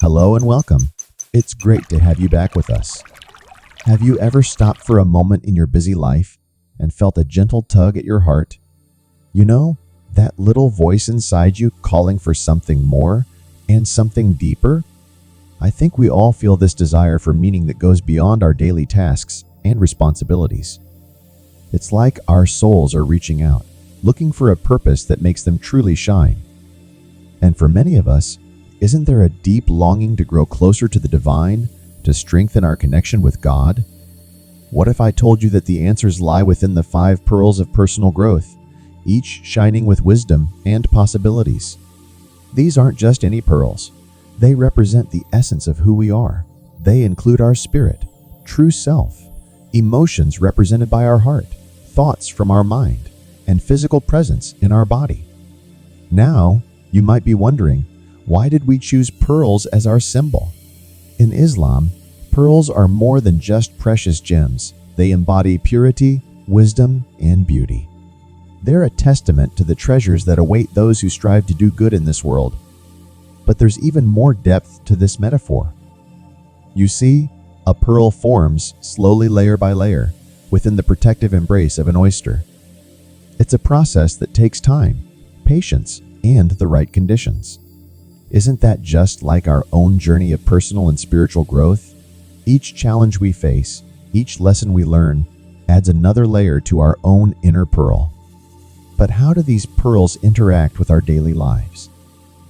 Hello and welcome. It's great to have you back with us. Have you ever stopped for a moment in your busy life and felt a gentle tug at your heart? You know, that little voice inside you calling for something more and something deeper? I think we all feel this desire for meaning that goes beyond our daily tasks and responsibilities. It's like our souls are reaching out, looking for a purpose that makes them truly shine. And for many of us, isn't there a deep longing to grow closer to the divine, to strengthen our connection with God? What if I told you that the answers lie within the 5 pearls of personal growth, each shining with wisdom and possibilities? These aren't just any pearls. They represent the essence of who we are. They include our spirit, true self, emotions represented by our heart, thoughts from our mind, and physical presence in our body. Now, you might be wondering, why did we choose pearls as our symbol? In Islam, pearls are more than just precious gems. They embody purity, wisdom, and beauty. They're a testament to the treasures that await those who strive to do good in this world. But there's even more depth to this metaphor. You see, a pearl forms slowly layer by layer within the protective embrace of an oyster. It's a process that takes time, patience, and the right conditions. Isn't that just like our own journey of personal and spiritual growth? Each challenge we face, each lesson we learn, adds another layer to our own inner pearl. But how do these pearls interact with our daily lives?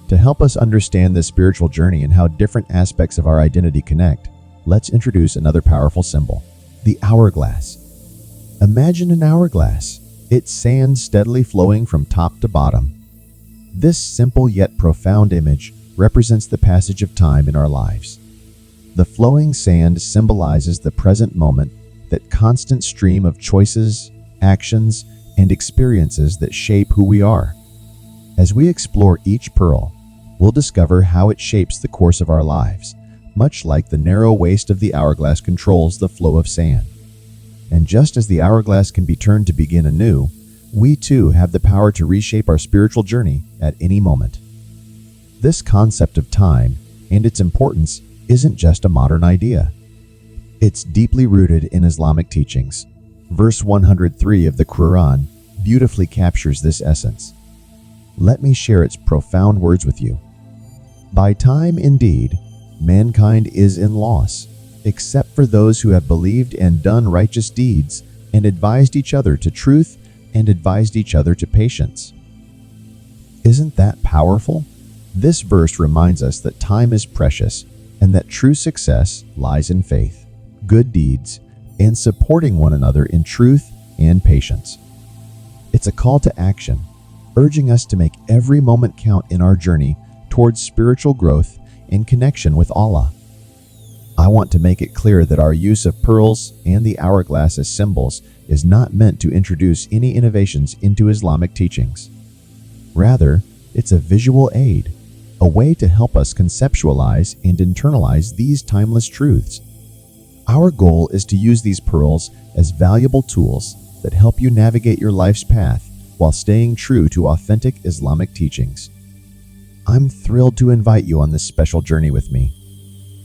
To help us understand this spiritual journey and how different aspects of our identity connect, let's introduce another powerful symbol, the hourglass. Imagine an hourglass, its sand steadily flowing from top to bottom. This simple yet profound image represents the passage of time in our lives. The flowing sand symbolizes the present moment, that constant stream of choices, actions, and experiences that shape who we are. As we explore each pearl, we'll discover how it shapes the course of our lives, much like the narrow waist of the hourglass controls the flow of sand. And just as the hourglass can be turned to begin anew, we too have the power to reshape our spiritual journey at any moment. This concept of time and its importance isn't just a modern idea. It's deeply rooted in Islamic teachings. Verse 103 of the Quran beautifully captures this essence. Let me share its profound words with you. By time indeed, mankind is in loss, except for those who have believed and done righteous deeds, and advised each other to truth, and advised each other to patience. Isn't that powerful? This verse reminds us that time is precious and that true success lies in faith, good deeds, and supporting one another in truth and patience. It's a call to action, urging us to make every moment count in our journey towards spiritual growth and connection with Allah. I want to make it clear that our use of pearls and the hourglass as symbols is not meant to introduce any innovations into Islamic teachings. Rather, it's a visual aid, a way to help us conceptualize and internalize these timeless truths. Our goal is to use these pearls as valuable tools that help you navigate your life's path while staying true to authentic Islamic teachings. I'm thrilled to invite you on this special journey with me.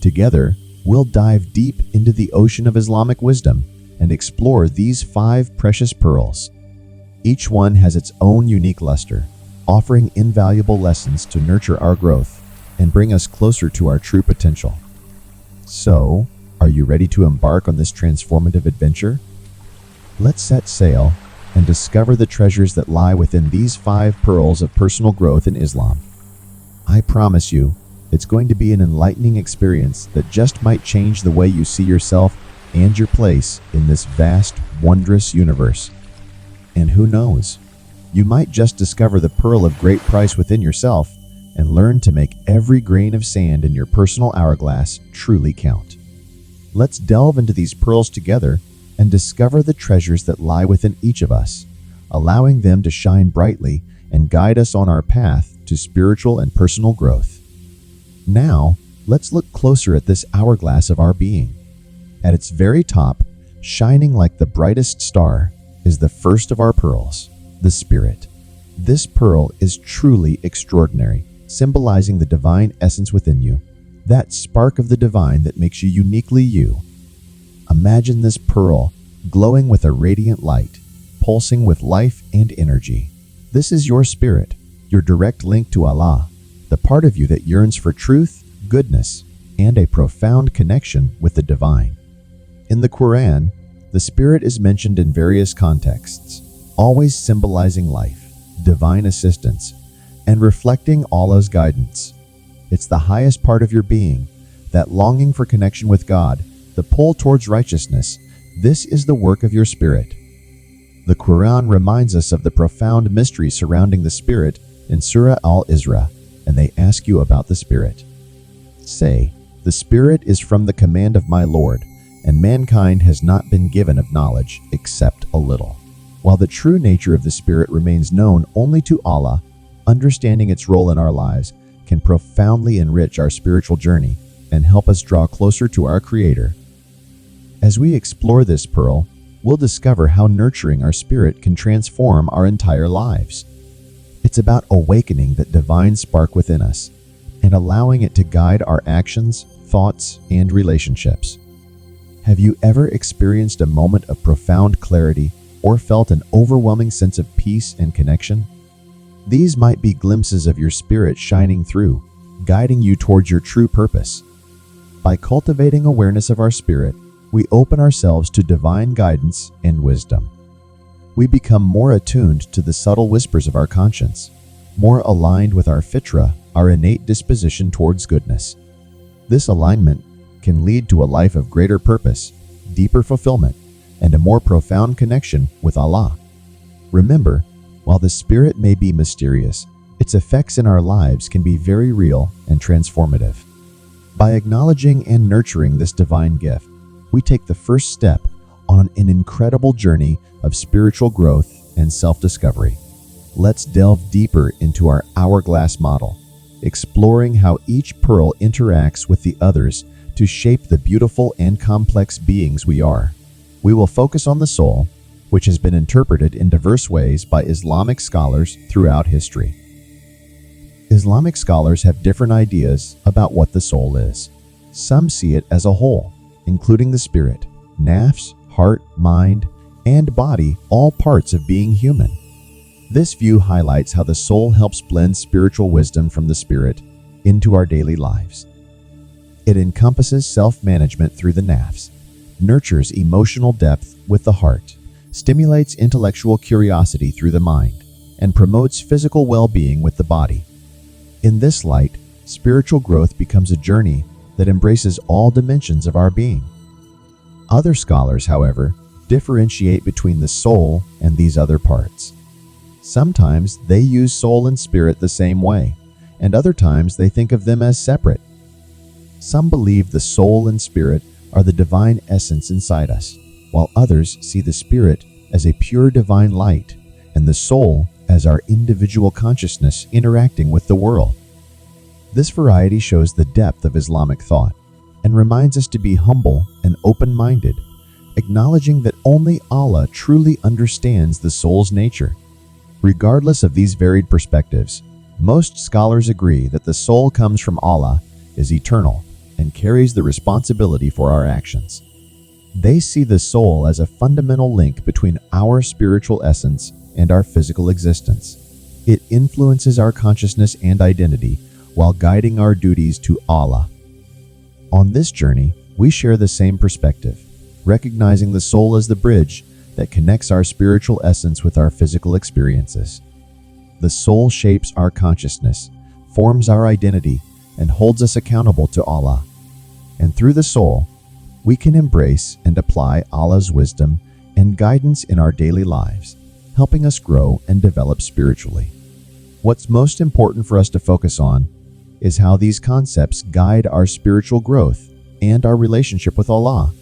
Together, we'll dive deep into the ocean of Islamic wisdom and explore these 5 precious pearls. Each one has its own unique luster, offering invaluable lessons to nurture our growth and bring us closer to our true potential. So, are you ready to embark on this transformative adventure? Let's set sail and discover the treasures that lie within these 5 pearls of personal growth in Islam. I promise you, it's going to be an enlightening experience that just might change the way you see yourself and your place in this vast, wondrous universe. And who knows, you might just discover the pearl of great price within yourself and learn to make every grain of sand in your personal hourglass truly count. Let's delve into these pearls together and discover the treasures that lie within each of us, allowing them to shine brightly and guide us on our path to spiritual and personal growth. Now, let's look closer at this hourglass of our being. At its very top, shining like the brightest star, is the first of our pearls, the spirit. This pearl is truly extraordinary, symbolizing the divine essence within you, that spark of the divine that makes you uniquely you. Imagine this pearl glowing with a radiant light, pulsing with life and energy. This is your spirit, your direct link to Allah, the part of you that yearns for truth, goodness, and a profound connection with the divine. In the Quran, the spirit is mentioned in various contexts, always symbolizing life, divine assistance, and reflecting Allah's guidance. It's the highest part of your being, that longing for connection with God, the pull towards righteousness. This is the work of your spirit. The Quran reminds us of the profound mystery surrounding the spirit in Surah Al-Isra, and they ask you about the spirit. Say, "The spirit is from the command of my Lord, and mankind has not been given of knowledge except a little." While the true nature of the spirit remains known only to Allah, understanding its role in our lives can profoundly enrich our spiritual journey and help us draw closer to our Creator. As we explore this pearl, we'll discover how nurturing our spirit can transform our entire lives. It's about awakening that divine spark within us and allowing it to guide our actions, thoughts, and relationships. Have you ever experienced a moment of profound clarity or felt an overwhelming sense of peace and connection? These might be glimpses of your spirit shining through, guiding you towards your true purpose. By cultivating awareness of our spirit, we open ourselves to divine guidance and wisdom. We become more attuned to the subtle whispers of our conscience, more aligned with our fitra, our innate disposition towards goodness. This alignment can lead to a life of greater purpose, deeper fulfillment, and a more profound connection with Allah. Remember, while the spirit may be mysterious, its effects in our lives can be very real and transformative. By acknowledging and nurturing this divine gift, we take the first step on an incredible journey of spiritual growth and self-discovery. Let's delve deeper into our hourglass model, exploring how each pearl interacts with the others to shape the beautiful and complex beings we are. We will focus on the soul, which has been interpreted in diverse ways by Islamic scholars throughout history. Islamic scholars have different ideas about what the soul is. Some see it as a whole, including the spirit, nafs, heart, mind, and body, all parts of being human. This view highlights how the soul helps blend spiritual wisdom from the spirit into our daily lives. It encompasses self-management through the nafs, nurtures emotional depth with the heart, stimulates intellectual curiosity through the mind, and promotes physical well-being with the body. In this light, spiritual growth becomes a journey that embraces all dimensions of our being. Other scholars, however, differentiate between the soul and these other parts. Sometimes they use soul and spirit the same way, and other times they think of them as separate. Some believe the soul and spirit are the divine essence inside us, while others see the spirit as a pure divine light and the soul as our individual consciousness interacting with the world. This variety shows the depth of Islamic thought and reminds us to be humble and open-minded, acknowledging that only Allah truly understands the soul's nature. Regardless of these varied perspectives, most scholars agree that the soul comes from Allah, is eternal, and carries the responsibility for our actions. They see the soul as a fundamental link between our spiritual essence and our physical existence. It influences our consciousness and identity while guiding our duties to Allah. On this journey, we share the same perspective, recognizing the soul as the bridge that connects our spiritual essence with our physical experiences. The soul shapes our consciousness, forms our identity, and holds us accountable to Allah. And through the soul, we can embrace and apply Allah's wisdom and guidance in our daily lives, helping us grow and develop spiritually. What's most important for us to focus on is how these concepts guide our spiritual growth and our relationship with Allah,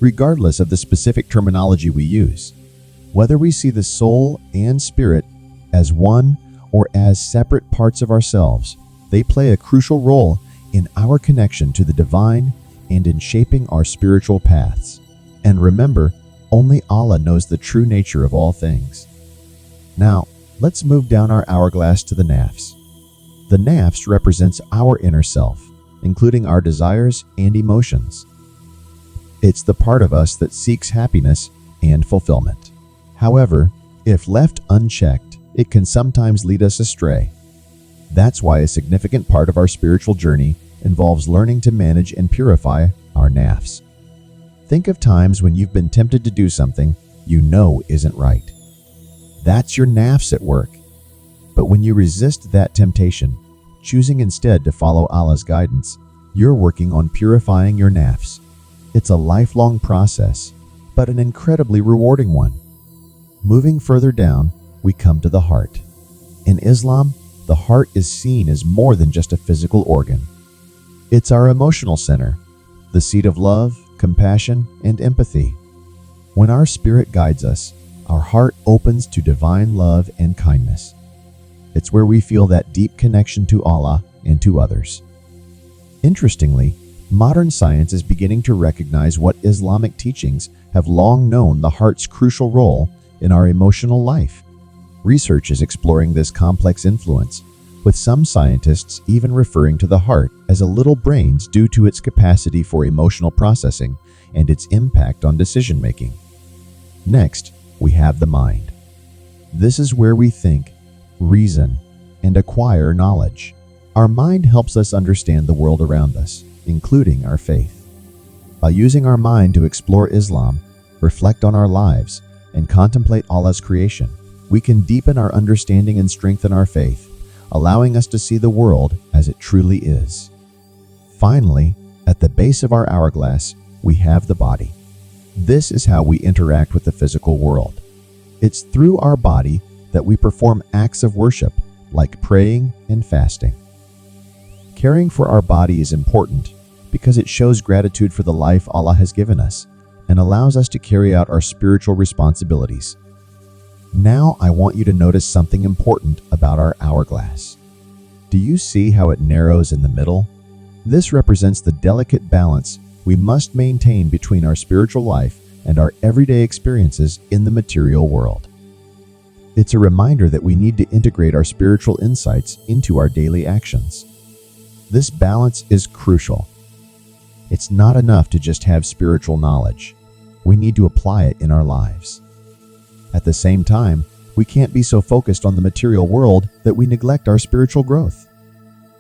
regardless of the specific terminology we use. Whether we see the soul and spirit as one or as separate parts of ourselves, they play a crucial role in our connection to the divine and in shaping our spiritual paths. And remember, only Allah knows the true nature of all things. Now, let's move down our hourglass to the nafs. The nafs represents our inner self, including our desires and emotions. It's the part of us that seeks happiness and fulfillment. However, if left unchecked, it can sometimes lead us astray. That's why a significant part of our spiritual journey involves learning to manage and purify our nafs. Think of times when you've been tempted to do something you know isn't right. That's your nafs at work. But when you resist that temptation, choosing instead to follow Allah's guidance, you're working on purifying your nafs. It's a lifelong process, but an incredibly rewarding one. Moving further down, we come to the heart. In Islam, the heart is seen as more than just a physical organ. It's our emotional center, the seat of love, compassion, and empathy. When our spirit guides us, our heart opens to divine love and kindness. It's where we feel that deep connection to Allah and to others. Interestingly, modern science is beginning to recognize what Islamic teachings have long known: the heart's crucial role in our emotional life. Research is exploring this complex influence, with some scientists even referring to the heart as a little brain due to its capacity for emotional processing and its impact on decision-making. Next, we have the mind. This is where we think, reason, and acquire knowledge. Our mind helps us understand the world around us, including our faith. By using our mind to explore Islam, reflect on our lives, and contemplate Allah's creation, we can deepen our understanding and strengthen our faith, allowing us to see the world as it truly is. Finally, at the base of our hourglass, we have the body. This is how we interact with the physical world. It's through our body that we perform acts of worship, like praying and fasting. Caring for our body is important because it shows gratitude for the life Allah has given us and allows us to carry out our spiritual responsibilities. Now I want you to notice something important about our hourglass. Do you see how it narrows in the middle? This represents the delicate balance we must maintain between our spiritual life and our everyday experiences in the material world. It's a reminder that we need to integrate our spiritual insights into our daily actions. This balance is crucial. It's not enough to just have spiritual knowledge. We need to apply it in our lives. At the same time, we can't be so focused on the material world that we neglect our spiritual growth.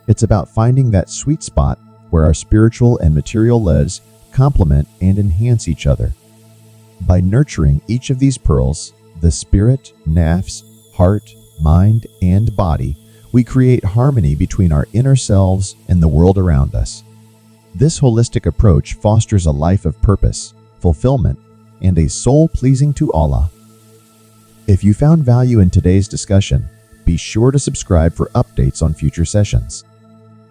It's about finding that sweet spot where our spiritual and material lives complement and enhance each other. By nurturing each of these pearls, the spirit, nafs, heart, mind, and body, we create harmony between our inner selves and the world around us. This holistic approach fosters a life of purpose, fulfillment, and a soul pleasing to Allah. If you found value in today's discussion, be sure to subscribe for updates on future sessions.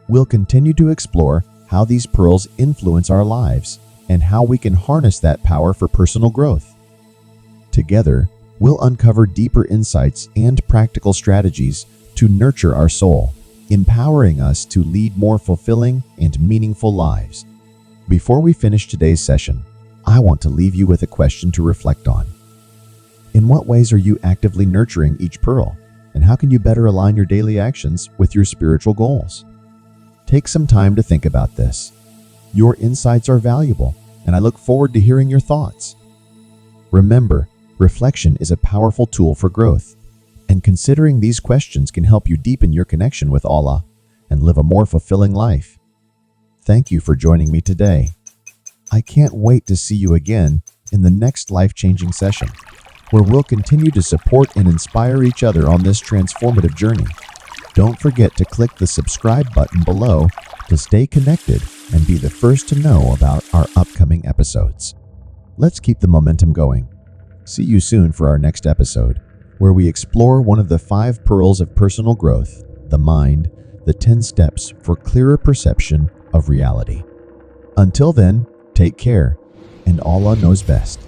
We'll continue to explore how these pearls influence our lives and how we can harness that power for personal growth. Together, we'll uncover deeper insights and practical strategies to nurture our soul, empowering us to lead more fulfilling and meaningful lives. Before we finish today's session, I want to leave you with a question to reflect on. In what ways are you actively nurturing each pearl, and how can you better align your daily actions with your spiritual goals? Take some time to think about this. Your insights are valuable, and I look forward to hearing your thoughts. Remember, reflection is a powerful tool for growth, and considering these questions can help you deepen your connection with Allah and live a more fulfilling life. Thank you for joining me today. I can't wait to see you again in the next life-changing session, where we'll continue to support and inspire each other on this transformative journey. Don't forget to click the subscribe button below to stay connected and be the first to know about our upcoming episodes. Let's keep the momentum going. See you soon for our next episode, where we explore one of the 5 pearls of personal growth, the mind, the 10 steps for clearer perception of reality. Until then, take care, and Allah knows best.